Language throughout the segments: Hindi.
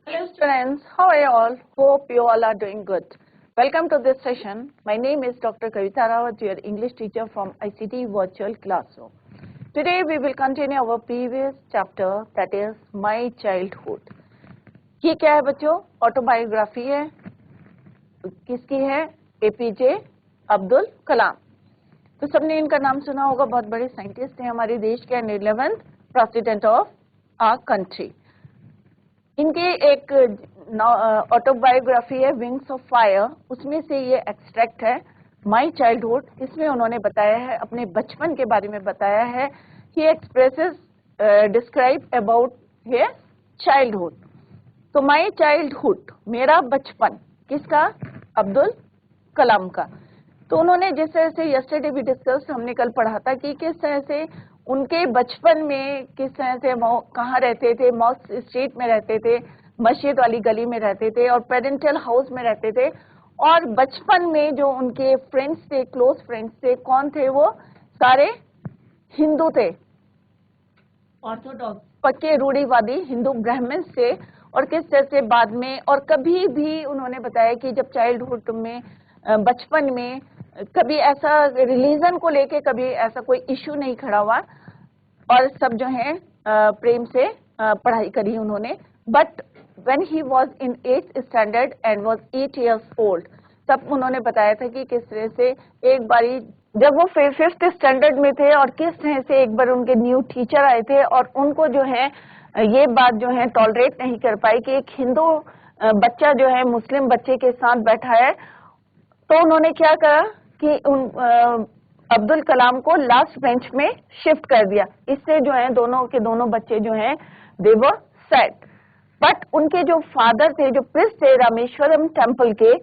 Hello students, how are you all? Hope you all are doing good. Welcome to this session. My name is Dr. Kavita Rawat, your English teacher from ICT Virtual Classroom. Today we will continue our previous chapter, that is My Childhood. ये क्या है बच्चों? ऑटोबायोग्राफी है. किसकी है? APJ अब्दुल कलाम. तो सबने इनका नाम सुना होगा, बहुत बड़े साइंटिस्ट हैं हमारे देश के, 11th president of our country. इनके एक ऑटोबायोग्राफी है विंग्स ऑफ फायर, उसमें से ये एक्सट्रैक्ट है माय चाइल्डहुड. इसमें उन्होंने बताया है, अपने बचपन के बारे में बताया है. ही expresses describe about his childhood. तो माय चाइल्डहुड, मेरा बचपन, किसका? अब्दुल कलाम का. तो उन्होंने जिस तरह से यस्टरडे भी डिस्कस, हमने कल पढ़ा था कि किस तरह से उनके बचपन में किस तरह से वो कहाँ रहते थे. मॉस्क स्ट्रीट में रहते थे, मस्जिद वाली गली में रहते थे और पेरेंटल हाउस में रहते थे. और बचपन में जो उनके फ्रेंड्स थे, क्लोज फ्रेंड्स थे, कौन थे वो? सारे हिंदू थे, ऑर्थोडॉक्स, पक्के रूढ़िवादी हिंदू ब्राह्मण्स थे. और किस तरह से बाद में, और कभी भी उन्होंने बताया कि जब चाइल्डहुड में, बचपन में कभी ऐसा रिलीजन को लेके कभी ऐसा कोई इश्यू नहीं खड़ा हुआ, और सब जो है प्रेम से पढ़ाई करी उन्होंने. But when he was in 8th standard and was 8 years old, तब उन्होंने बताया था कि किस तरह से एक बारी जब वो 5th स्टैंडर्ड में थे और किस तरह से एक बार उनके न्यू टीचर आए थे और उनको जो है ये बात जो है टॉलरेट नहीं कर पाई कि एक हिंदू बच्चा जो है मुस्लिम बच्चे के साथ बैठा है. तो उन्होंने क्या करा कि अब्दुल कलाम को लास्ट बेंच में शिफ्ट कर दिया. इससे जो है दोनों के दोनों बच्चे जो हैं दे वर सैड. बट उनके जो फादर थे, जो प्रिस्ट थे रामेश्वरम टेम्पल के,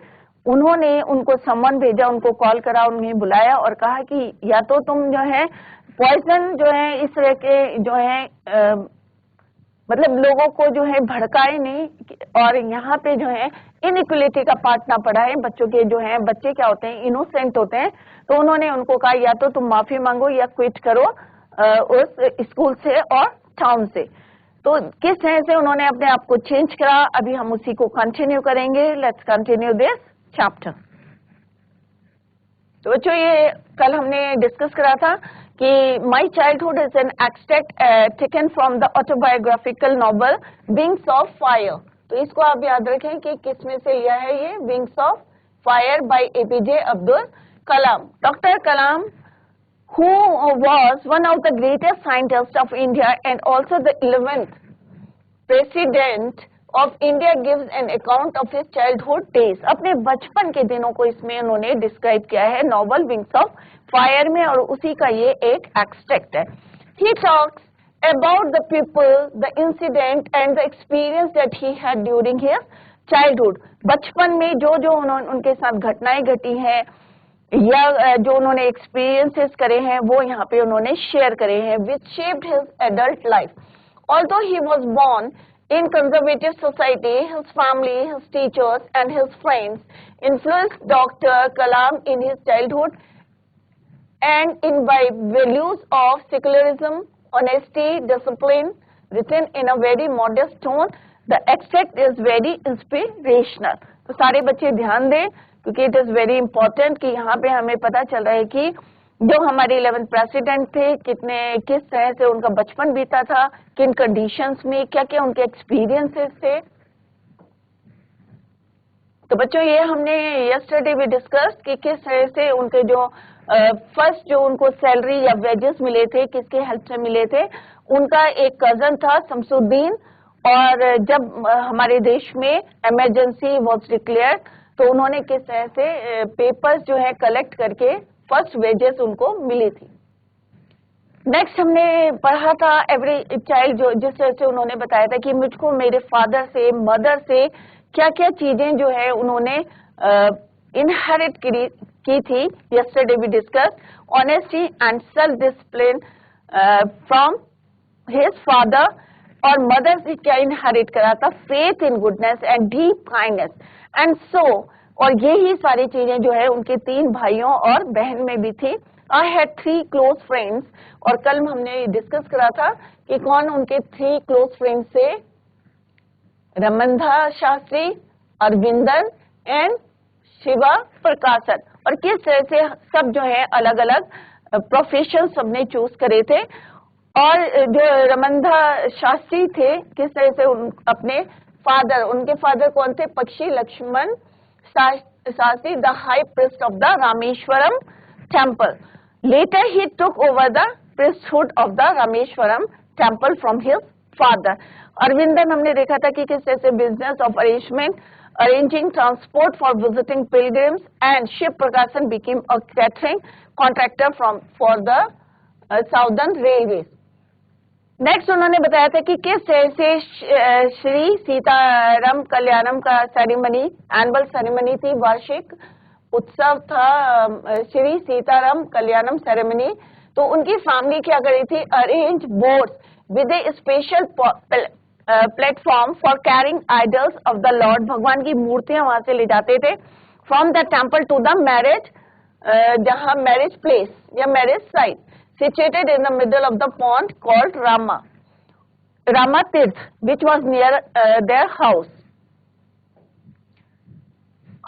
उन्होंने उनको सम्मन भेजा, उनको कॉल करा, उन्हें बुलाया और कहा कि या तो तुम जो है पॉइजन जो है इस तरह के जो है मतलब लोगों को जो है भड़काए नहीं, और यहाँ पे जो है इनइक्वलिटी का पार्ट ना पढ़ाए. बच्चों के जो है, बच्चे क्या होते हैं, इनोसेंट होते हैं. तो उन्होंने उनको कहा या तो तुम माफी मांगो या क्विट करो उस स्कूल से और टाउन से. तो किस तरह से उन्होंने अपने आप को चेंज करा, अभी हम उसी को कंटिन्यू करेंगे. Let's continue this chapter. तो बच्चों ये कल हमने डिस्कस करा था कि my childhood is an extract taken from the autobiographical novel Wings of Fire. तो इसको आप याद रखें कि किस में से लिया है ये wings of fire bye APJ Abdul Kalam. Doctor Kalam, who was one of the greatest scientists of India and also the 11th president of India, gives an account of his childhood days. अपने बचपन के दिनों को इसमें उन्होंने डिस्क्राइब किया है नॉवल विंग्स ऑफ फायर में, और उसी का ये एक एक्सट्रैक्ट है. He talks about the people, the incident and the experience that he had during his childhood. बचपन में जो जो उनके साथ घटनाएं घटी हैं या जो उन्होंने एक्सपीरियंसेस करे हैं वो यहाँ पे उन्होंने शेयर करे हैं, which shaped his adult life. Although he was born in conservative society, his family, his teachers and his friends influenced Dr. Kalam in his childhood and imbibed values of secularism, honesty, discipline, written in a very modest tone. The extract is very inspirational. तो सारे बच्चे ध्यान दें क्योंकि इट इज वेरी इंपॉर्टेंट कि यहाँ पे हमें पता चल रहा है कि जो हमारे 11th प्रेसिडेंट थे किस तरह से उनका बचपन बीता था, किन कंडीशंस में, क्या क्या उनके एक्सपीरियंसेस थे. तो बच्चों ये हमने यस्टरडे भी डिस्कस कि किस तरह से उनके जो फर्स्ट जो उनको सैलरी या वेजेस मिले थे किसके हेल्प से मिले थे. उनका एक कजन था शमसुद्दीन, और जब हमारे देश में इमरजेंसी वाज डिक्लेयर्ड तो उन्होंने किस तरह से पेपर्स जो है कलेक्ट करके फर्स्ट वेजेस उनको मिली थी. नेक्स्ट हमने पढ़ा था एवरी चाइल्ड, जो जिस तरह से उन्होंने बताया था कि मुझको मेरे फादर से, मदर से क्या क्या चीजें जो है उन्होंने इनहेरिट की थी. Yesterday we discuss honesty and self discipline from his father, और मदर से क्या इनहेरिट करा था, faith in goodness and deep kindness and so. और यही सारी चीजें जो है उनके 3 भाइयों और बहन में भी थी. आई हैड 3 क्लोज फ्रेंड्स, और कल हमने डिस्कस करा था कि कौन उनके 3 क्लोज फ्रेंड्स से रमनधा शास्त्री, अरविंदन एंड शिवा प्रकाशन। और किस तरह से सब जो है अलग अलग प्रोफेशन सबने चूज करे थे। और जो रमनधा शास्त्री थे, किस तरह से अपने फादर, उनके फादर कौन थे? Pakshi Lakshman Shastri, the high priest of the Rameshwaram temple. Later he took over the priesthood of the Rameshwaram temple from his father। Aravindan हमने देखा था कि किस तरह से business of arrangement, arranging transport for visiting pilgrims, and Shiv Prakashan became a catering contractor for the southern railways। Next उन्होंने बताया था कि किस तरह से श्री सीताराम कल्याणम का सेरेमनी, एनुअल सेरेमनी थी, वार्षिक उत्सव था श्री सीताराम कल्याणम सेरेमनी। तो उनकी फैमिली क्या करी थी? Arrange boats with a special platform for carrying idols of the lord. भगवान की मूर्तियां वहां से ले जाते थे from the temple to the marriage, जहां मैरिज प्लेस या marriage site, situated in the middle of the pond called Rama Tirth, which was near their house।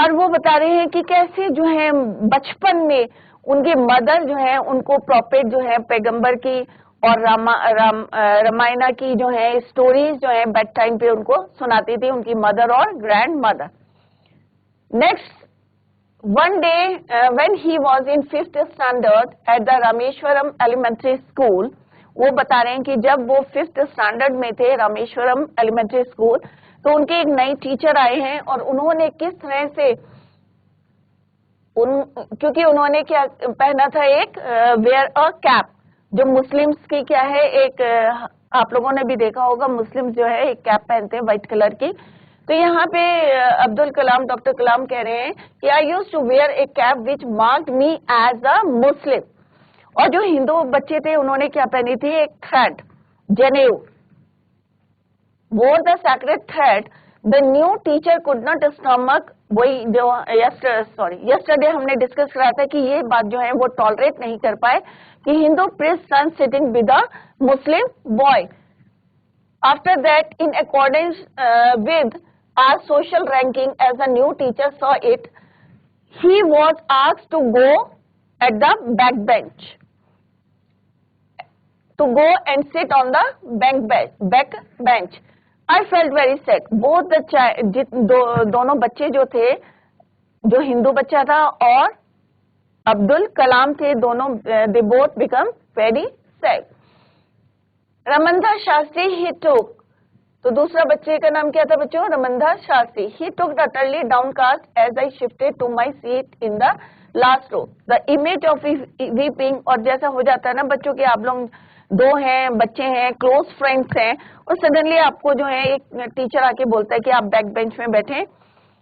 और वो बता रहे हैं कि कैसे जो है बचपन में उनके मदर जो है उनको प्रॉफिट जो है पैगंबर की और रामायण की जो है स्टोरीज जो है बेड टाइम पे उनको सुनाती थी, उनकी मदर और grand mother. Next, one day when he was in 5th standard at the Rameshwaram Elementary School, वो बता रहे हैं कि जब वो 5th स्टैंडर्ड में थे रामेश्वरम एलिमेंट्री स्कूल, तो उनके एक नई टीचर आए हैं और उन्होंने किस तरह से क्योंकि उन्होंने क्या पहना था, एक वेयर अ कैप, जो मुस्लिम्स की क्या है, एक आप लोगों ने भी देखा होगा मुस्लिम्स जो है एक कैप पहनते हैं व्हाइट कलर की। तो यहाँ पे अब्दुल कलाम, डॉक्टर कलाम कह रहे हैं कि I used to wear a cap which marked me as a Muslim. और जो हिंदू बच्चे थे उन्होंने क्या पहनी थी? एक थ्रेड, जनेऊ, वोर the sacred thread. The new teacher could not stomach, वही जो यस्टरडे हमने डिस्कस करा था कि ये बात जो है वो टॉलरेट नहीं कर पाए कि Hindu priest son sitting with a Muslim boy. After that, in accordance with our social ranking, as the new teacher saw it, he was asked to go at the back bench, to go and sit on the back bench। I felt very sad। Both the दोनों बच्चे जो थे, जो हिंदू बच्चा था और अब्दुल कलाम थे, दोनों they both become very sad। रमनधा Shastri he took, तो दूसरा बच्चे का नाम क्या था बच्चों? रमनधा Shastri. he took the utterly downcast as I shifted to my seat in the last row। the image of weeping, और जैसा हो जाता है ना बच्चों के, आप लोग दो हैं, बच्चे हैं, क्लोज फ्रेंड्स हैं, और सडनली आपको जो है एक टीचर आके बोलता है कि आप बैक बेंच में बैठे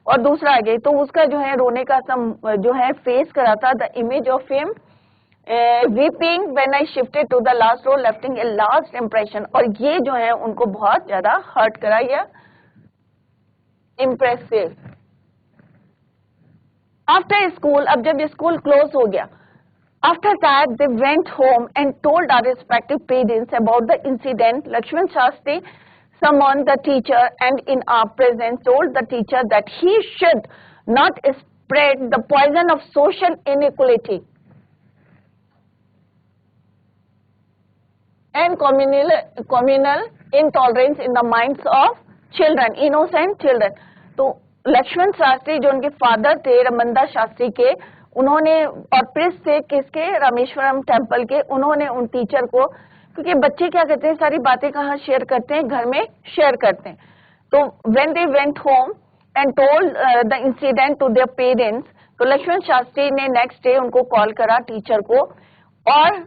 और दूसरा आ गए, तो उसका जो है रोने का सम जो है फेस करा था। The image of him weeping when I shifted to the last row, lefting a last impression। और ये जो है उनको बहुत ज्यादा हर्ट करा या इम्प्रेसिव। आफ्टर स्कूल, अब जब स्कूल क्लोज हो गया, after that they went home and told our respective parents about the incident. Lakshman Shastri summoned the teacher and in our presence told the teacher that he should not spread the poison of social inequality and communal intolerance in the minds of children, innocent children। तो लक्ष्मण शास्त्री जो उनके फादर थे रमनधा शास्त्री के, उन्होंने और प्रिस्ट थे किसके? रामेश्वरम टेम्पल के। उन्होंने उन टीचर को, क्योंकि बच्चे क्या करते हैं, सारी बातें कहाँ शेयर करते हैं? घर में शेयर करते हैं। तो when they went home and told the incident to their parents, तो लक्ष्मण शास्त्री ने नेक्स्ट डे उनको कॉल करा टीचर को, और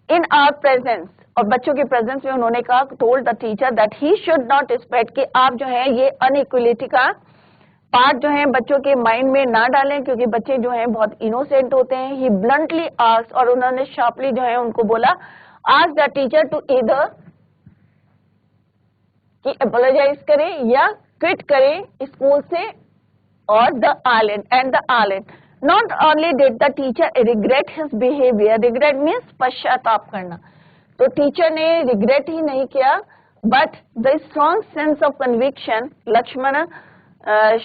in our presence, और बच्चों के प्रेजेंस में उन्होंने कहा, told the teacher that he should not spread, कि आप जो है ये अनइक्वलिटी का पार्ट जो है बच्चों के माइंड में ना डालें, क्योंकि बच्चे जो हैं बहुत इनोसेंट होते हैं। ही ब्लंटली आस्क्ड, और उन्होंने शार्पली जो है उनको बोला, ask the teacher to either कि अपोलोजाइज करे या क्विट करे स्कूल से और the island and the island. Not only did the teacher regret his behaviour, regret means पश्चाताप करना, तो टीचर ने रिग्रेट ही नहीं किया but the strong sense of conviction Lakshmana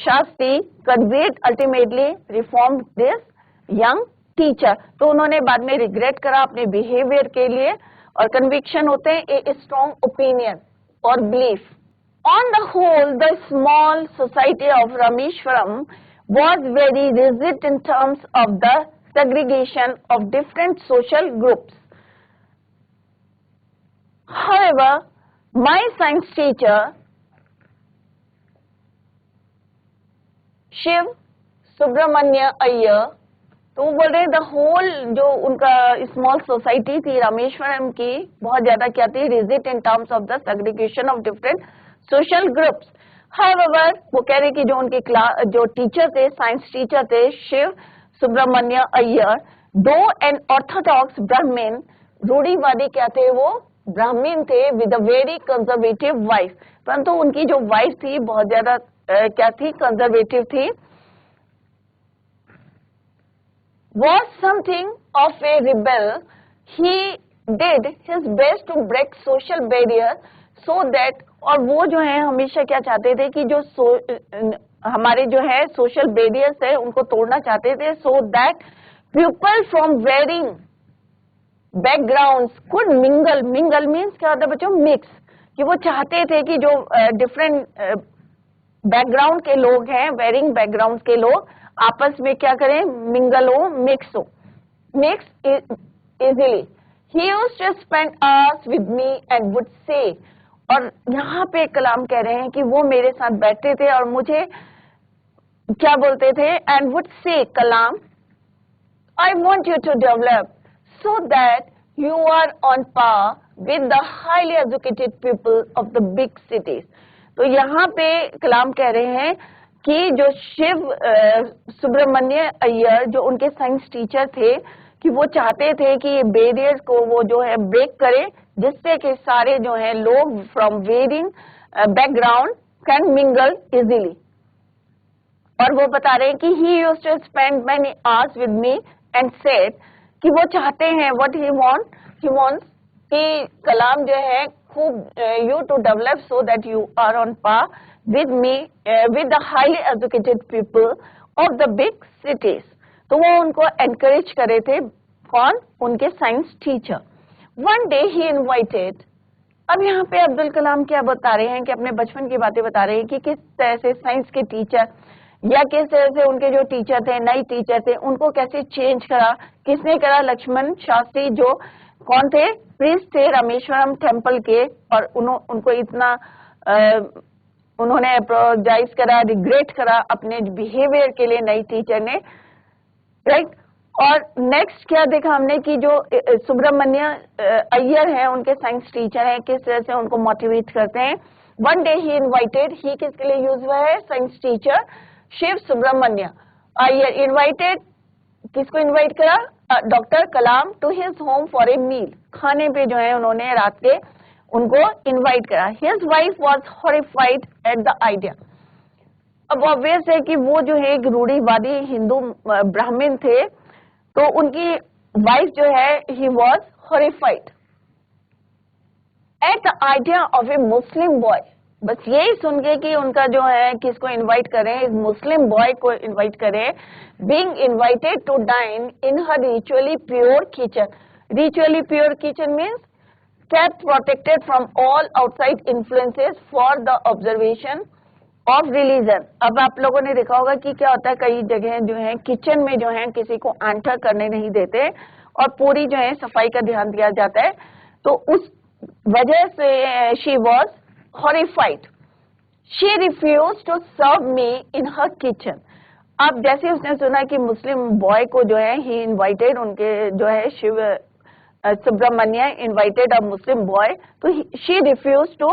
Shastri conveyed ultimately reformed this young teacher. तो उन्होंने बाद में रिग्रेट करा अपने बिहेवियर के लिए, और कन्विक्शन होते हैं ए स्ट्रॉन्ग ओपिनियन और belief. On the whole, the small society of Rameshwaram was very rigid in terms of the segregation of different social groups. However, my science teacher, Shiva Subramanya Iyer, तो वो बोल रहे द होल जो उनका स्मॉल सोसाइटी थी रामेश्वरम की, बहुत ज्यादा क्या थी, rigid in terms of the segregation of different social groups. However, वो कह रहे कि जो उनके जो टीचर थे, साइंस टीचर थे शिव सुब्रमण्य अय्यर, दो एन ऑर्थोडॉक्स ब्राह्मण, रूढ़िवादी क्या थे, वो ब्राह्मण थे with a very conservative wife, परंतु उनकी जो वाइफ थी बहुत ज्यादा क्या थी, कंजर्वेटिव थी. Was something of a rebel. He did his best to break social barrier so that, और वो जो है हमेशा क्या चाहते थे कि जो हमारे जो है सोशल बैरियर्स है उनको तोड़ना चाहते थे, so that people from varying backgrounds could mingle. Mingle means क्या होता है बच्चों, मिक्स, कि वो चाहते थे कि जो डिफरेंट बैकग्राउंड के लोग हैं, वेरिंग बैकग्राउंड के लोग आपस में क्या करें, मिंगल हो, mix easily. He used to spend hours with me and would say, और यहाँ पे कलाम कह रहे हैं कि वो मेरे साथ बैठते थे और मुझे क्या बोलते थे, and would say, Kalam, I want you to develop so that you are on par with the highly educated people of the big cities. तो यहाँ पे कलाम कह रहे हैं कि जो शिव सुब्रमण्य अय्यर जो उनके साइंस टीचर थे, कि वो चाहते थे कि ये बैरियर्स को वो जो है ब्रेक करे, जिससे कि सारे जो है लोग from varying background can mingle easily. और वो बता रहे हैं कि he used to spend many hours with me and said, कि वो चाहते हैं व्हाट ही वांट्स कि कलाम जो है खूब you to develop so that you are on par with me, with the highly educated people of the big cities. तो वो उनको encourage करे थे, कौन, उनके science teacher. One day he invited, अब यहाँ पे अब्दुल कलाम क्या बता रहे हैं कि अपने बचपन की बातें बता रहे हैं कि किस तरह से साइंस के टीचर या किस तरह से उनके जो टीचर थे, नए टीचर थे, उनको कैसे चेंज करा, किसने करा, लक्ष्मण शास्त्री, जो कौन थे, प्रीस्ट थे रामेश्वरम टेम्पल के, और उनको इतना उन्होंने अप्रोजाइज करा, रिग्रेट करा अपने बिहेवियर के लिए नई टीचर ने, राइट. और नेक्स्ट क्या देखा हमने कि जो सुब्रमण्य अय्यर हैं उनके साइंस टीचर हैं, किस तरह से उनको मोटिवेट करते हैं. One day he invited, he किसके लिए यूज हुआ है, science teacher Shiv Subramanya Iyer invited, किसको इनवाइट करा, doctor Kalam to his home for a meal, खाने पे जो है उन्होंने रात के उनको इनवाइट करा. His wife was horrified at the idea. अब ऑब्वियस है कि वो जो है एक रूढ़िवादी हिंदू ब्राह्मण थे, तो उनकी वाइफ जो है he was horrified at the idea of A Muslim boy. बस यही सुन के कि उनका जो है किसको इनवाइट करें, एक मुस्लिम बॉय को इनवाइट करें, being invited to dine in her ritually pure kitchen. Ritually pure kitchen means kept protected from all outside influences for the observation of religion. अब आप लोगों ने देखा होगा कि क्या होता है, कई जगह जो है किचन में जो है किसी को एंटर करने नहीं देते और पूरी जो है सफाई का ध्यान दिया जाता है. तो उस वजह से she was horrified. She refused to serve me in her kitchen. अब जैसे उसने सुना कि मुस्लिम बॉय को जो है he invited, उनके जो है Shiv Subramanya invited a Muslim boy, so she refused to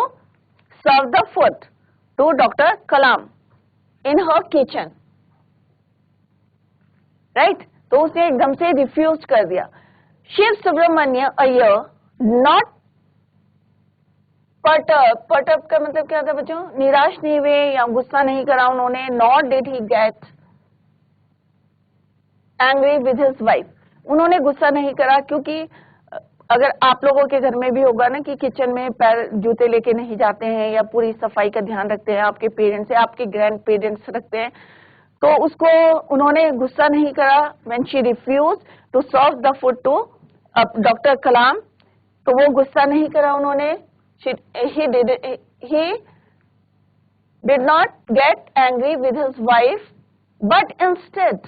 serve the food to Dr. Kalam in her kitchen, right? तो उसने एकदम से रिफ्यूज कर दिया. शिव सुब्रमण्य अय्यर नॉट perturbed का मतलब क्या था बच्चों, निराश नहीं हुए या गुस्सा नहीं करा उन्होंने. nor did he get angry with his wife. उन्होंने गुस्सा नहीं करा, क्योंकि अगर आप लोगों के घर में भी होगा ना कि किचन में पैर जूते लेके नहीं जाते हैं या पूरी सफाई का ध्यान रखते हैं, आपके पेरेंट्स या आपके ग्रैंड पेरेंट्स रखते हैं, तो उसको उन्होंने गुस्सा नहीं करा when she refused to serve the food to doctor Kalam, तो वो गुस्सा नहीं करा उन्होंने, he did not get angry with his wife, but instead,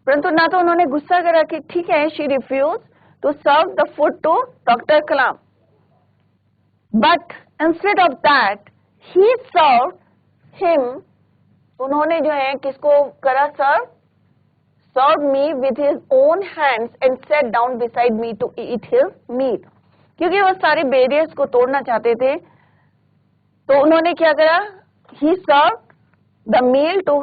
परंतु ना तो उन्होंने गुस्सा करा कि ठीक है, she refused to serve the food to doctor Kalam, but instead of that, he served him, उन्होंने जो है किसको करा सर्व, served me with his own hands and sat down beside me to eat his meal, क्योंकि वो सारे बैरियर्स को तोड़ना चाहते थे, तो उन्होंने क्या करा, he served the meal to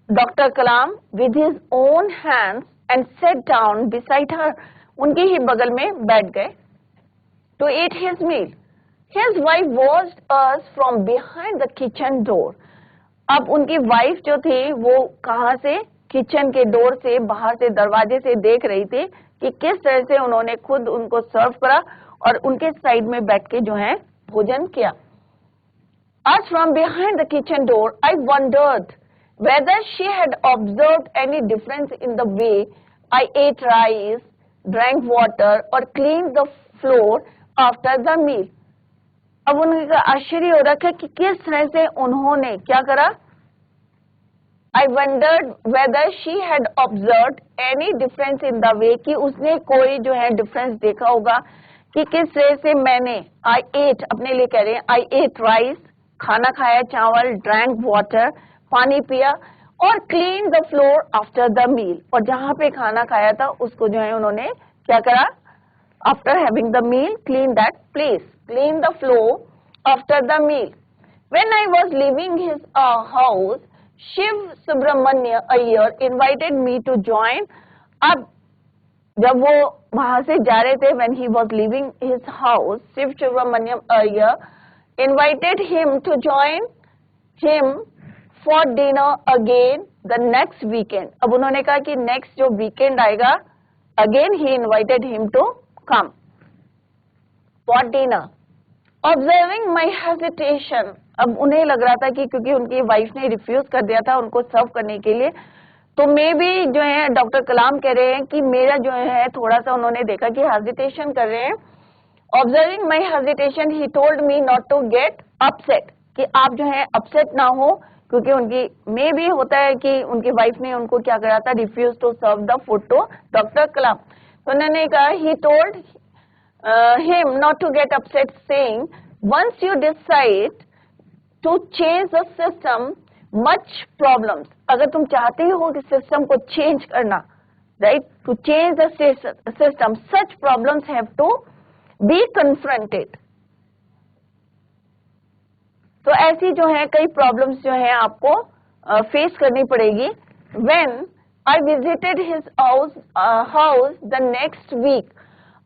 doctor Kalam with his own hands and sat down beside her, उनके ही बगल में बैठ गए to eat his meal. His wife watched us from behind the kitchen door. अब उनकी वाइफ जो थी वो कहाँ से, किचन के डोर से, बाहर से, दरवाजे से देख रही थी कि किस तरह से उन्होंने खुद उनको सर्व करा और उनके साइड में बैठ के जो है भोजन किया. As from behind the kitchen door, I wondered whether she had observed any difference in the way I ate rice, drank water, or cleaned the floor after the meal. अब उनका आश्चर्य हो रखा कि किस तरह से उन्होंने क्या करा. I wondered whether she had observed any difference in the way, कि उसने कोई जो है डिफरेंस देखा होगा कि किस तरह से मैंने I ate, अपने लिए कह रहे हैं, I ate rice, खाना खाया, चावल, drank water, पानी पिया, और clean the floor after the meal, और जहाँ पे खाना खाया था उसको जो है उन्होंने क्या करा, after having the meal, clean that place, clean the floor after the meal. When I was leaving his house, Shiv Subramanya Iyer invited me to join. अब जब वो वहाँ से जा रहे थे, when he was leaving his house, Shiv Subramanya Iyer invited him to join him for dinner again the next weekend. अब उन्होंने कहा कि next जो weekend आएगा, again he invited him to come for dinner. Observing my hesitation, अब उन्हें लग रहा था कि क्योंकि उनकी वाइफ ने रिफ्यूज कर दिया था उनको सर्व करने के लिए, तो मे भी जो है डॉक्टर कलाम कह रहे हैं कि मेरा जो है थोड़ा सा उन्होंने देखा कि हेजिटेशन कर रहे हैं. Observing my hesitation, he told me not to get upset, कि आप जो है अपसेट ना हो, क्योंकि उनकी मे भी होता है कि उनकी वाइफ ने उनको क्या करा था, refuse to serve the food to doctor Kalam. तो उन्होंने कहा, he told him not to get upset, saying, once you decide to change the system, much problems, अगर तुम चाहते हो कि सिस्टम को चेंज करना, right, to change the system, such problems have to be confronted. तो ऐसी जो है कई प्रॉब्लम्स जो है आपको फेस करनी पड़ेगी. When I visited his house the next week,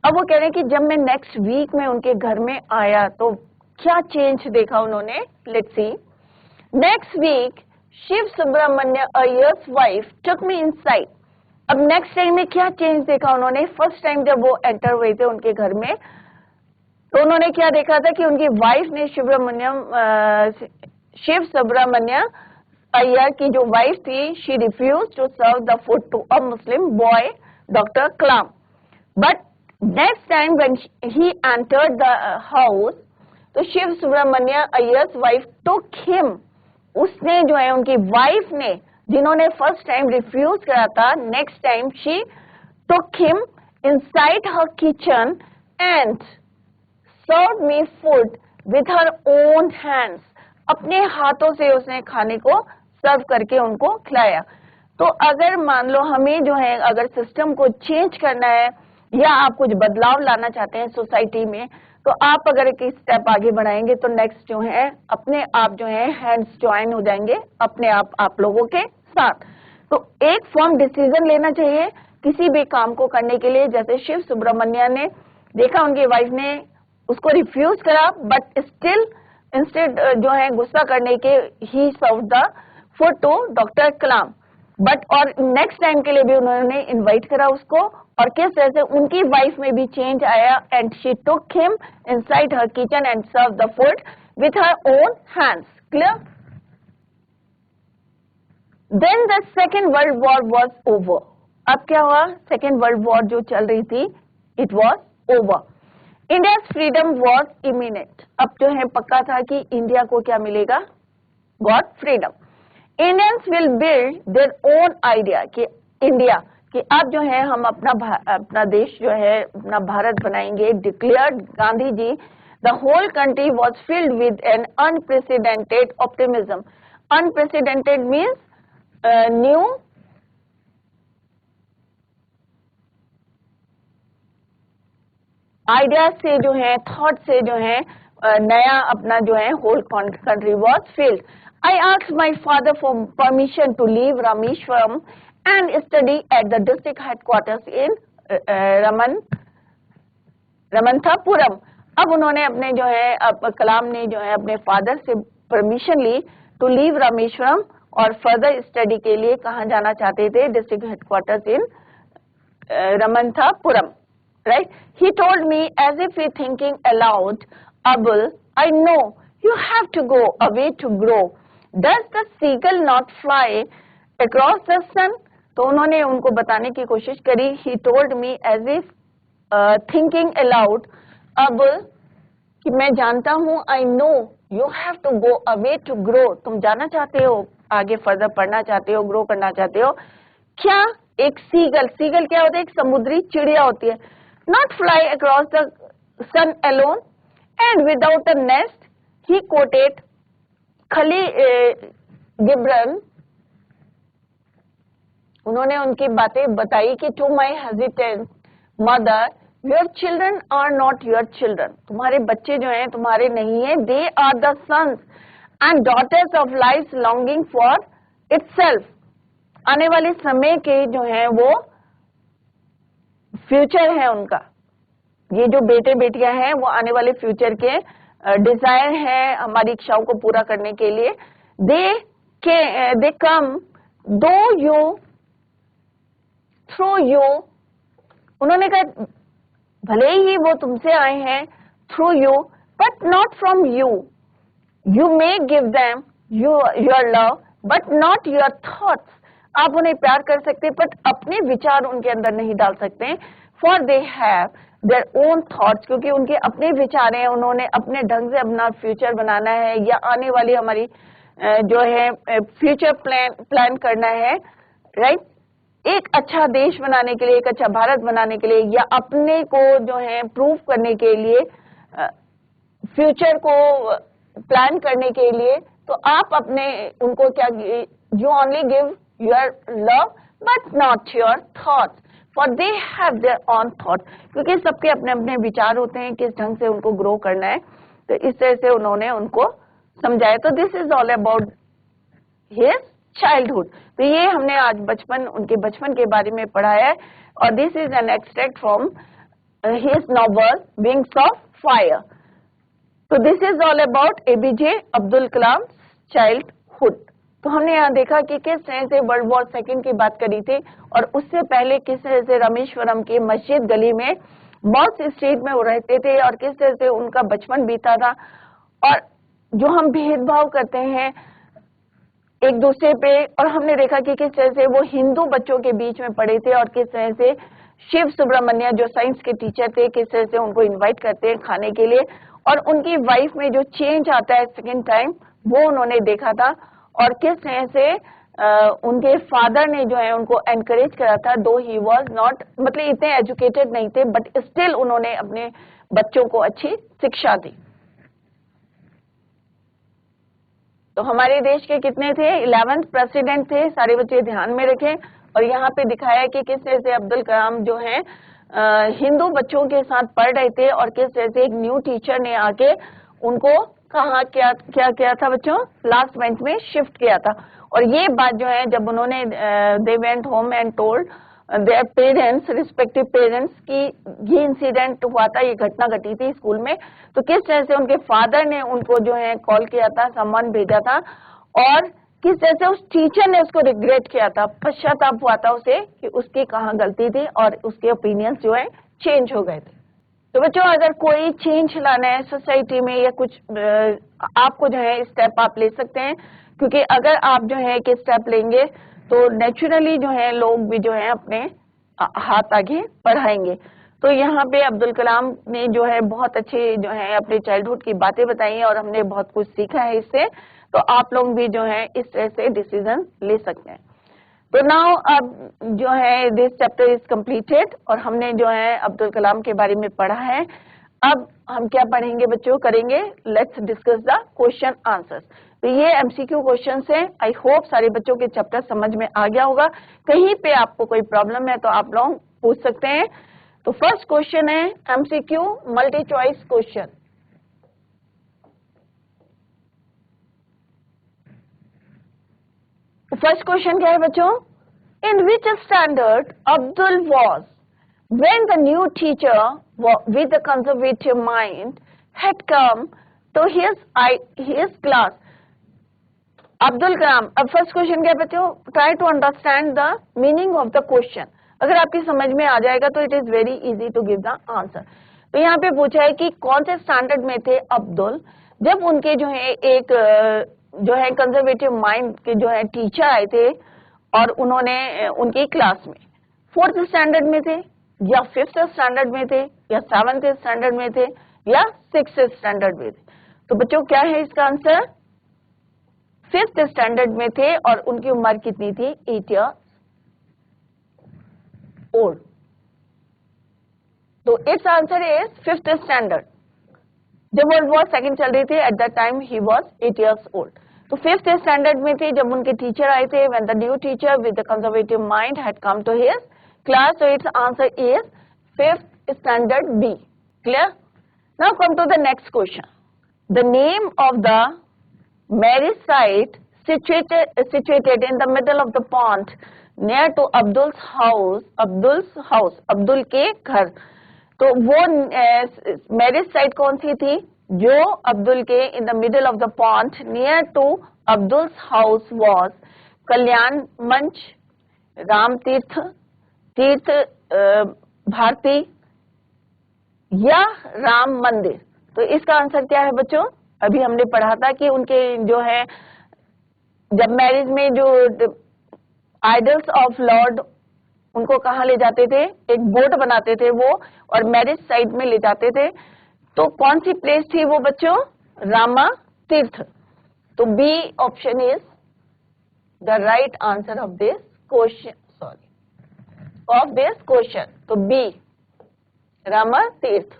अब वो कह रहे हैं कि जब मैं नेक्स्ट वीक में उनके घर में आया तो क्या चेंज देखा उन्होंने. Let's see. Next week Shiv Subramanya Iyer's wife took me inside. अब नेक्स्ट टाइम में क्या चेंज देखा उन्होंने. फर्स्ट टाइम जब वो एंटर हुए थे उनके घर में, तो उन्होंने क्या देखा था कि उनकी वाइफ ने शिव सुब्रमण्य अय्यर की जो वाइफ थी, she refuse to serve the food to a Muslim boy doctor Kalam. But next time when he entered the house, तो Shiv Subramanya Iyer's wife took him, उसने जो है उनकी वाइफ ने, जिन्होंने फर्स्ट टाइम रिफ्यूज करा था, next time she took him inside her kitchen and serve me food with her own hands. अपने हाथों से उसने खाने को सर्व करके उनको खिलाया. तो अगर मान लो हमें जो है अगर सिस्टम को चेंज करना है या आप कुछ बदलाव लाना चाहते हैं सोसाइटी में, तो आप अगर एक स्टेप आगे बढ़ाएंगे तो नेक्स्ट जो है अपने आप जो है हैंड्स ज्वाइन हो जाएंगे अपने आप लोगों के साथ. तो एक फर्म डिसीजन लेना चाहिए किसी भी काम को करने के लिए. जैसे शिव सुब्रमण्य ने देखा उनकी वाइफ ने उसको रिफ्यूज करा, बट स्टिल इंस्टेड जो है गुस्सा करने के he serve the food to doctor Kalam. But और नेक्स्ट टाइम के लिए भी उन्होंने इनवाइट करा उसको, और किस तरह से उनकी वाइफ में भी चेंज आया, and she took him inside her kitchen and serve the food with her own hands. Clear? Then the second world war was over. अब क्या हुआ? सेकेंड वर्ल्ड वॉर जो चल रही थी, it was over. India freedom was imminent. अब जो है पक्का था कि इंडिया को क्या मिलेगा? Got freedom. Indians will build their own idea कि इंडिया कि अब जो है हम अपना देश जो है अपना भारत बनाएंगे। Declared Gandhi ji. The whole country was filled with an unprecedented optimism. Unprecedented means new, idea से जो है, थॉट से जो है नया अपना जो है whole country was filled. I asked my father for permission to leave Rameswaram and study at the district headquarters in Ramanathapuram. अब उन्होंने अपने जो है कलाम ने जो है अपने फादर से परमिशन ली टू लीव रामेश्वरम और फर्दर स्टडी के लिए कहाँ जाना चाहते थे? District headquarters in Ramanathapuram. Right? He told me as if he thinking aloud, Abul, I know you have to go away to grow. Does the seagull not fly across the sun? तो उन्होंने उनको बताने की कोशिश करी। He told me as if thinking aloud, Abul, कि मैं जानता हूँ, I know you have to go away to grow. तुम जाना चाहते हो, आगे फर्दर पढ़ना चाहते हो, ग्रो करना चाहते हो। क्या? एक सीगल, सीगल क्या होता है? एक समुद्री चिड़िया होती है। Not fly across the sun alone and without a nest, he quoted Khalil Gibran. उन्होंने उनकी बातें बताई कि to my hesitant mother, your children are not your children. तुम्हारे बच्चे जो हैं तुम्हारे नहीं हैं। They are the sons and daughters of life's longing for itself. आने वाले समय के जो हैं वो फ्यूचर है उनका। ये जो बेटे बेटियां हैं वो आने वाले फ्यूचर के डिजायर है हमारी इच्छाओं को पूरा करने के लिए। दे कम दो यू थ्रू यू। उन्होंने कहा भले ही वो तुमसे आए हैं through you, but not from you. You may give them your love but not your thoughts. आप उन्हें प्यार कर सकते हैं बट अपने विचार उनके अंदर नहीं डाल सकते। For they have their own thoughts, क्योंकि उनके अपने विचार हैं, उन्होंने अपने ढंग से अपना फ्यूचर बनाना है या आने वाली हमारी जो है फ्यूचर प्लान करना है। राइट? एक अच्छा देश बनाने के लिए, एक अच्छा भारत बनाने के लिए या अपने को जो है प्रूव करने के लिए, फ्यूचर को प्लान करने के लिए, तो आप अपने उनको क्या, you only give your love but not your thoughts, for they have their own thought. क्योंकि सबके अपने अपने विचार होते हैं किस ढंग से उनको ग्रो करना है। तो इस तरह से उन्होंने उनको समझाया। तो this is all about his childhood. तो ये हमने आज बचपन, उनके बचपन के बारे में पढ़ा है। और this is an extract from his novel Wings of Fire. तो this is all about APJ Abdul Kalam childhood. तो हमने यहाँ देखा कि किस तरह से वर्ल्ड वॉर सेकेंड की बात करी थी और उससे पहले किस तरह से रामेश्वरम की मस्जिद गली में बॉस स्ट्रीट में वो रहते थे और किस तरह से उनका बचपन बीता था। और जो हम भेदभाव करते हैं एक दूसरे पे, और हमने देखा कि किस तरह से वो हिंदू बच्चों के बीच में पढ़े थे और किस तरह से शिव सुब्रमण्य जो साइंस के टीचर थे किस तरह से उनको इन्वाइट करते हैं खाने के लिए, और उनकी वाइफ में जो चेंज आता है सेकेंड टाइम वो उन्होंने देखा था। और किस तरह से उनके फादर ने जो है उनको एनकरेज करा था, दो ही वॉज नॉट, मतलब इतने एजुकेटेड नहीं थे बट स्टिल उन्होंने अपने बच्चों को अच्छी शिक्षा दी। तो हमारे देश के कितने थे? 11th प्रेसिडेंट थे, सारे बच्चे ध्यान में रखें। और यहाँ पे दिखाया है कि किस तरह से अब्दुल कलाम जो है हिंदू बच्चों के साथ पढ़ रहे थे और किस तरह से एक न्यू टीचर ने आके उनको कहा क्या क्या किया था बच्चों, लास्ट बेंच में शिफ्ट किया था। और ये बात जो है जब उन्होंने दे went home and told their parents, respective parents की ये इंसिडेंट हुआ था, ये घटना घटी थी स्कूल में, तो किस तरह से उनके फादर ने उनको जो है कॉल किया था, सम्मान भेजा था और किस जैसे उस टीचर ने उसको रिग्रेट किया था, पश्चाताप हुआ था उसे कि उसकी कहाँ गलती थी और उसके ओपिनियंस जो है चेंज हो गए थे। तो बच्चों अगर कोई चेंज लाना है सोसाइटी में या कुछ आपको जो है स्टेप आप ले सकते हैं, क्योंकि अगर आप जो है कि स्टेप लेंगे तो नेचुरली जो है लोग भी जो है अपने हाथ आगे बढ़ाएंगे। तो यहाँ पे अब्दुल कलाम ने जो है बहुत अच्छे जो है अपने चाइल्डहुड की बातें बताई हैं और हमने बहुत कुछ सीखा है इससे। तो आप लोग भी जो है इस तरह से डिसीजन ले सकते हैं। तो नाउ अब जो है दिस चैप्टर इज कंप्लीटेड और हमने जो है अब्दुल कलाम के बारे में पढ़ा है। अब हम क्या पढ़ेंगे बच्चों, करेंगे let's discuss the question answers. तो ये एमसीक्यू क्वेश्चंस हैं। आई होप सारे बच्चों के चैप्टर समझ में आ गया होगा। कहीं पे आपको कोई प्रॉब्लम है तो आप लोग पूछ सकते हैं। तो फर्स्ट क्वेश्चन है MCQ multi choice question. First question क्या है बच्चों, in which standard Abdul was when the new teacher with a conservative mind had come to his class? Abdul Kalam. अब फर्स्ट क्वेश्चन क्या है बच्चों, try to understand the meaning of the question. अगर आपकी समझ में आ जाएगा तो it is very easy to give the answer. तो यहाँ पे पूछा है कि कौन से स्टैंडर्ड में थे अब्दुल जब उनके जो है एक जो है कंजर्वेटिव माइंड के जो है टीचर आए थे और उन्होंने उनकी क्लास में 4th स्टैंडर्ड में थे या 5th स्टैंडर्ड में थे या 7th स्टैंडर्ड में थे या 6th स्टैंडर्ड में थे। तो बच्चों क्या है इसका आंसर, 5th स्टैंडर्ड में थे और उनकी उम्र कितनी थी, 8 years old। तो its answer is 5th standard. जब वर्ल्ड वॉर सेकंड चल रही थी at that time he was 8 years old। तो 5th स्टैंडर्ड में थे जब उनके टीचर आए थे when the new teacher with the conservative mind had come to his class, so its answer is 5th standard B. Clear? Now come to the next question. The name of the marriage site situated in the middle of the pond near to Abdul's house, Abdul के घर। तो वो मैरिज साइट कौन सी थी जो अब्दुल के in the middle of the pond near to Abdul's house was Kalyan Manch, Ram तीर्थ भारती या राम मंदिर। तो इसका आंसर क्या है बच्चों, अभी हमने पढ़ा था कि उनके जो है जब मैरिज में जो आइडल्स ऑफ लॉर्ड उनको कहाँ ले जाते थे, एक बोट बनाते थे वो और मैरिज साइट में ले जाते थे। तो कौन सी प्लेस थी वो बच्चों, रामा तीर्थ। तो B option is the right answer of this question, of this question. तो बी रामा तीर्थ।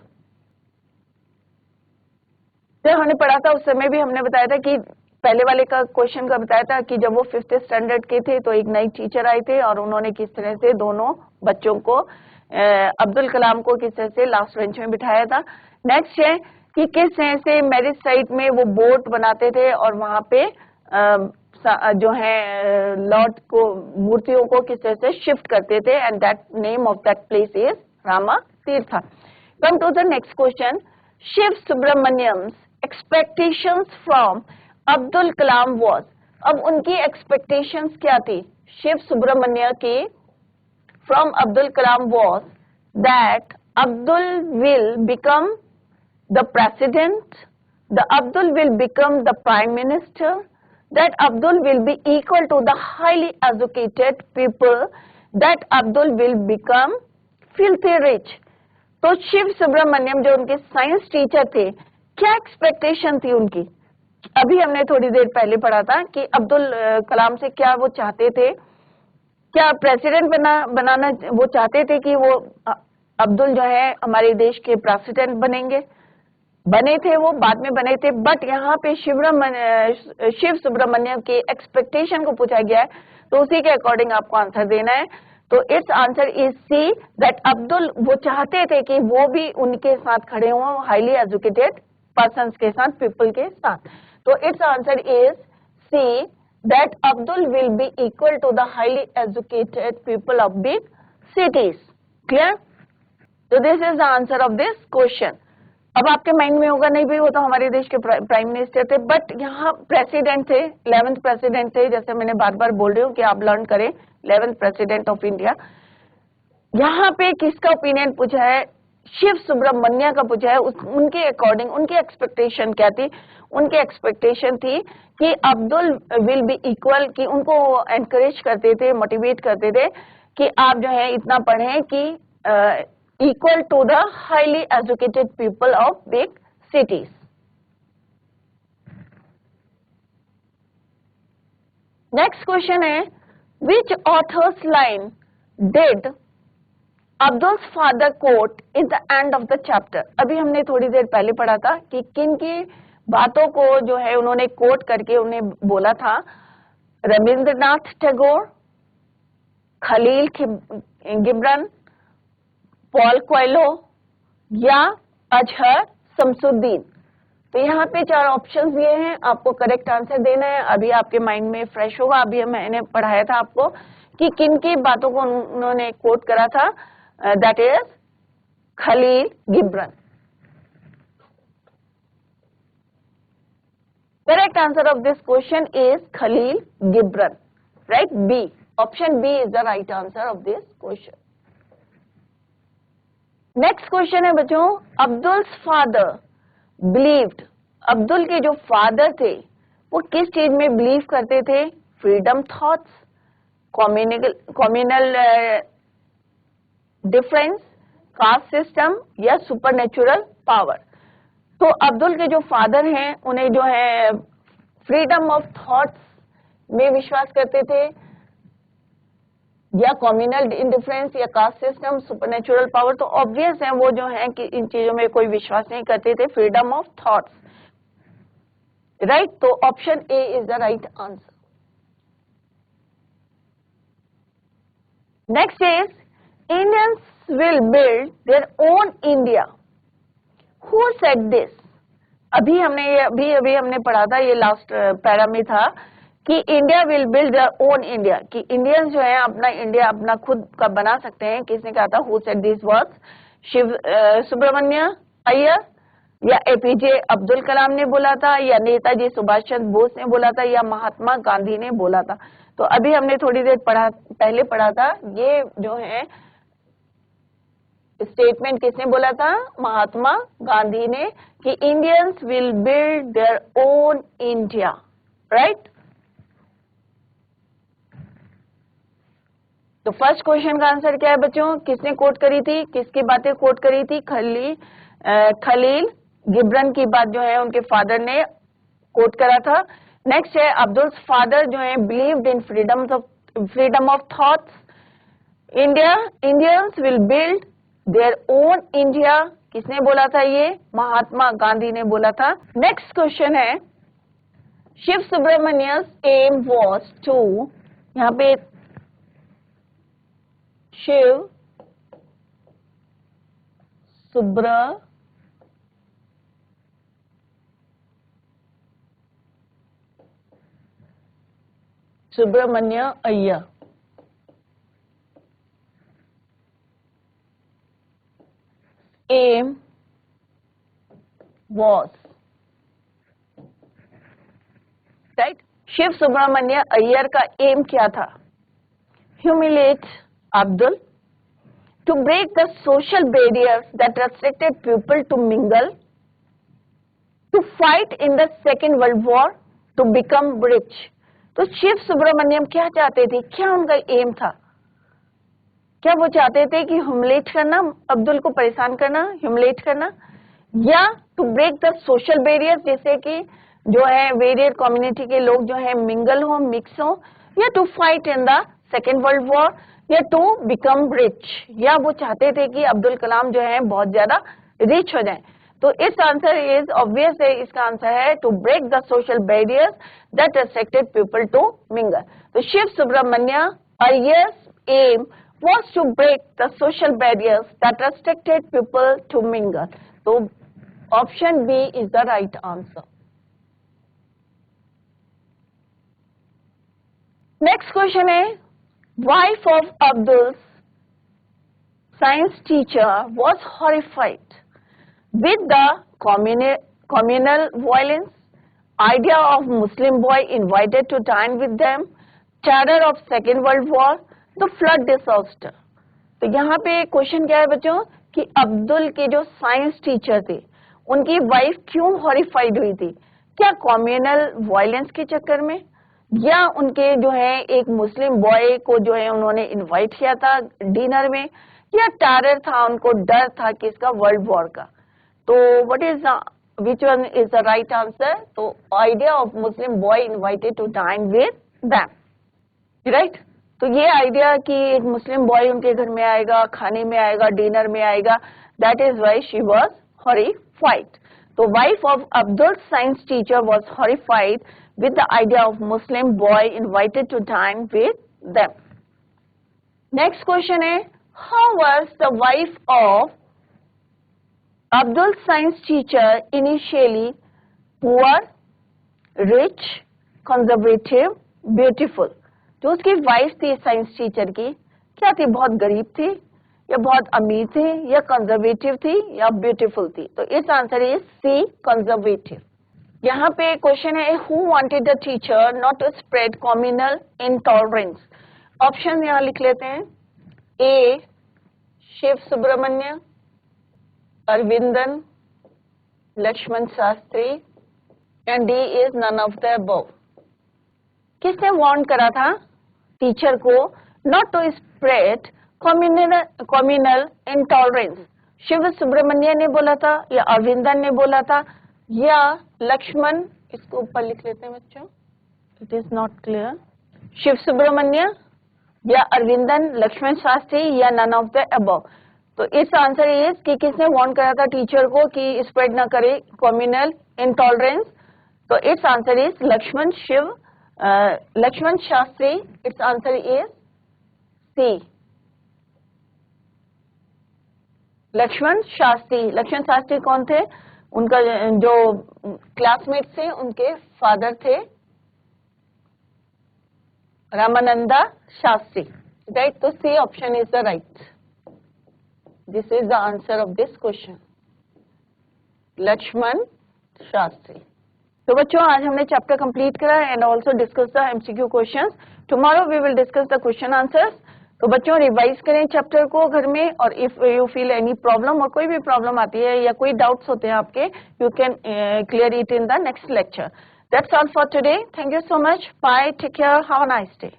जब हमने पढ़ा था उस समय भी हमने बताया था कि पहले वाले का क्वेश्चन का बताया था कि जब वो 5th स्टैंडर्ड के थे तो एक नई टीचर आए थे और उन्होंने किस तरह से दोनों बच्चों को अब्दुल कलाम को किस तरह से लास्ट बेंच में बिठाया था। नेक्स्ट है कि किस तरह से मैरिज साइट में वो बोट बनाते थे और वहां पे जो है लॉर्ड को मूर्तियों को किस तरह से शिफ्ट करते थे and that name of that place is Rama Tirth. Come to the next question, Shiv Subramanyam's expectations from Abdul Kalam was. अब उनकी एक्सपेक्टेशंस क्या थी शिव सुब्रमण्य की from Abdul Kalam was that Abdul will become the president, the Abdul will become the prime minister, that Abdul will be equal to the highly educated people, that Abdul will become filthy rich। तो शिव सुब्रमण्यम जो उनके साइंस टीचर थे, क्या एक्सपेक्टेशन थी उनकी, अभी हमने थोड़ी देर पहले पढ़ा था कि अब्दुल कलाम से क्या वो चाहते थे, क्या प्रेसिडेंट बनाना वो चाहते थे कि वो अब्दुल जो है हमारे देश के प्रेसिडेंट बने थे, वो बाद में बने थे। बट यहाँ पे शिव सुब्रमण्यम के एक्सपेक्टेशन को पूछा गया है तो उसी के अकॉर्डिंग आपको आंसर देना है। तो its answer is C that Abdul वो चाहते थे कि वो भी उनके साथ खड़े हों, हाईली एजुकेटेड पर्सन्स के साथ, पीपल के साथ। तो its answer is C that Abdul will be equal to the highly educated people of big cities. Clear? So this is the answer of this question. अब आपके माइंड में होगा नहीं भाई वो तो हमारे देश के प्राइम मिनिस्टर थे, बट यहाँ प्रेसिडेंट थे, 11th प्रेसिडेंट थे, जैसे मैंने बार बार बोल रही हूँ कि आप लर्न करें 11th प्रेसिडेंट ऑफ इंडिया। यहाँ पे किसका ओपिनियन पूछा है? शिव सुब्रमण्य का पूछा है। उनके अकॉर्डिंग उनकी एक्सपेक्टेशन क्या थी? उनकी एक्सपेक्टेशन थी कि अब्दुल विल बी इक्वल, कि उनको एनकरेज करते थे, मोटिवेट करते थे कि आप जो है इतना पढ़ें कि equal to the highly educated people of big cities. Next question है, which author's line did Abdul's father quote in the end of the chapter? अभी हमने थोड़ी देर पहले पढ़ा था कि किन की बातों को जो है उन्होंने कोट करके उन्हें बोला था। रविंद्रनाथ टैगोर, खलील गिब्रन, पॉल कोएल्हो या अजहर शमसुद्दीन। तो यहाँ पे 4 ऑप्शंस दिए हैं, आपको करेक्ट आंसर देना है। अभी आपके माइंड में फ्रेश होगा, अभी मैंने पढ़ाया था आपको कि किन की बातों को उन्होंने कोट करा था। That is Khalil Gibran. Correct answer of this question is Khalil Gibran, right? B, option B is the right answer of this question. Next question है बच्चों, अब्दुल्स फादर बिलीव्ड, अब्दुल के जो फादर थे वो किस चीज में बिलीव करते थे? Freedom thoughts, communal difference, caste system या सुपरनेचुरल पावर। तो अब्दुल के जो फादर हैं उन्हें जो है फ्रीडम ऑफ थॉट्स में विश्वास करते थे, या कम्युनल इंडिफरेंस या कास्ट सिस्टम, सुपरनेचुरल पावर। तो ऑब्वियस है वो जो है कि इन चीजों में कोई विश्वास नहीं करते थे, फ्रीडम ऑफ थॉट्स, राइट? तो option A is the right answer. Next is Indians will build their own India, who said this? अभी हमने पढ़ा था, ये लास्ट पैरा में था कि India will build their own India, कि इंडियंस जो है अपना इंडिया अपना खुद का बना सकते हैं। किसने कहा था? Who said this words? Shiva Subramanya Iyer, या एपीजे अब्दुल कलाम ने बोला था, या नेताजी सुभाष चंद्र बोस ने बोला था, या महात्मा गांधी ने बोला था? तो अभी हमने थोड़ी देर पहले पढ़ा था, ये जो है स्टेटमेंट किसने बोला था? महात्मा गांधी ने, कि Indians will build their own India, right? तो फर्स्ट क्वेश्चन का आंसर क्या है बच्चों? किसने कोट करी थी, किसकी बातें कोट करी थी? खलील गिब्रन की बात जो है उनके फादर ने कोट करा था। नेक्स्ट है, अब्दुल्स फादर जो है believed in freedom of thoughts, Indians will build their own India, किसने बोला था? ये महात्मा गांधी ने बोला था। नेक्स्ट क्वेश्चन है, शिव सुब्रमण्यस एम वाज टू, यहाँ पे Shiv Subramanya Iyer aim was, right? Shiv Subramanya Iyer का एम क्या था? Humiliate Abdul, to break the social barriers that restricted people to mingle, to fight in the Second World War, to become rich. तो शिव सुब्रमण्यम क्या चाहते थे? क्या उनका एम था? क्या वो चाहते थे कि ह्यूमिलेट करना, अब्दुल को परेशान करना, ह्यूमिलेट करना, या to break the social barrier, जैसे कि जो है वेरियर कम्युनिटी के लोग जो है मिंगल हो, मिक्स हो, या to fight in the second world war, या टू बिकम रिच, या वो चाहते थे कि अब्दुल कलाम जो है बहुत ज्यादा रिच हो जाए? तो इस आंसर इज ऑब्वियस है, इसका आंसर है to break the social barriers that restricted people to mingle. तो Shiv Subramanya Iyer's aim was to break the social barriers that restricted people to mingle. So option B is the right answer. Next question is, wife of Abdul's science teacher was horrified with the communal violence, idea of Muslim boy invited to dine with them, terror of Second World War, the flood disaster. तो यहाँ पे क्वेश्चन क्या है बच्चों कि अब्दुल के जो साइंस टीचर थे उनकी वाइफ क्यों हॉरिफाइड हुई थी? क्या कम्युनल वायलेंस के चक्कर में, या उनके जो है एक मुस्लिम बॉय को जो है उन्होंने इनवाइट किया था डिनर में, या टेरर था, उनको डर था कि इसका वर्ल्ड वॉर का? तो what is which one is the right answer? तो idea of Muslim boy invited to dine with them, right? तो ये आइडिया कि एक मुस्लिम बॉय उनके घर में आएगा, खाने में आएगा, डिनर में आएगा, that is why she was horrified. तो wife of Abdul science teacher was horrified with the idea of Muslim boy invited to dine with them. Next question is, how was the wife of Abdul science teacher initially? Poor, rich, conservative, beautiful. जो उसकी वाइफ थी साइंस टीचर की, क्या थी? बहुत गरीब थी, या बहुत अमीर थी, या कंजर्वेटिव थी, या ब्यूटीफुल थी? तो इस आंसर इज सी, कंजर्वेटिव. यहाँ पे क्वेश्चन है, who wanted the teacher not to spread communal intolerance? Option यहाँ लिख लेते हैं. A Shiva Subramanya, Aravindan, Lakshman Shastri, and D is none of the above. किसने वार्न करा था टीचर को not to spread communal intolerance? Shiva Subramanya ने बोला था, या अरविंदन ने बोला था, या लक्ष्मण? इसको ऊपर लिख लेते हैं बच्चों, it is not clear. Shiva Subramania या अरविंदन, लक्ष्मण शास्त्री, या नन ऑफ द अबव? तो इस आंसर इज कि किसने वार्न करा था टीचर को कि स्प्रेड ना करे कम्युनल इंटॉलरेंस? तो its answer is Lakshman Shastri. Its answer is C, Lakshman Shastri. Lakshman Shastri कौन थे? उनका जो क्लासमेट थे उनके फादर थे रामानंदा शास्त्री, राइट? तो C option is the right. This is the answer of this question, Lakshman Shastri. तो बच्चों आज हमने चैप्टर कंप्लीट करा and also discuss the MCQ questions. Tomorrow we will discuss the question answers. तो बच्चों रिवाइज करें चैप्टर को घर में, और if you feel any problem, और कोई भी प्रॉब्लम आती है या कोई डाउट्स होते हैं आपके, you can clear it in the next lecture. That's all for today. Thank you so much. Bye. Take care. Have a nice day.